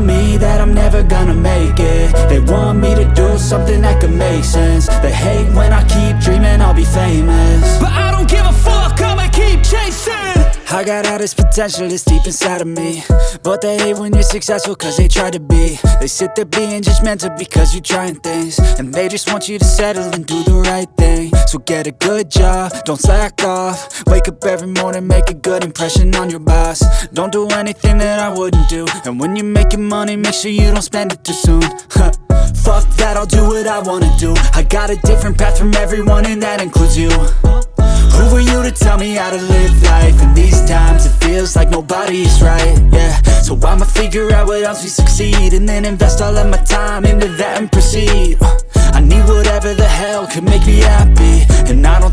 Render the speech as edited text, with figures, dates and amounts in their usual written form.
telling me that I'm never gonna make it. They want me to do something that could make sense. They hate when I keep dreaming I'll be famous, but I don't give a fuck, I'ma keep chasing. I got all this potential that's deep inside of me, but they hate when you're successful cause they try to be. They sit there being judgmental because you're trying things, and they just want you to settle and do the right thing. So get a good job, don't slack off. Wake up every morning, make a good impression on your boss. Don't do anything that I wouldn't do, and when you're making money, make sure you don't spend it too soon. Fuck that, I'll do what I wanna do. I got a different path from everyone, and that includes you. Who are you to tell me how to live life? In these times it feels like nobody's right, yeah. So I'ma figure out what else we succeed, and then invest all of my time into that and proceed. I need whatever the hell could make me happy, and I don't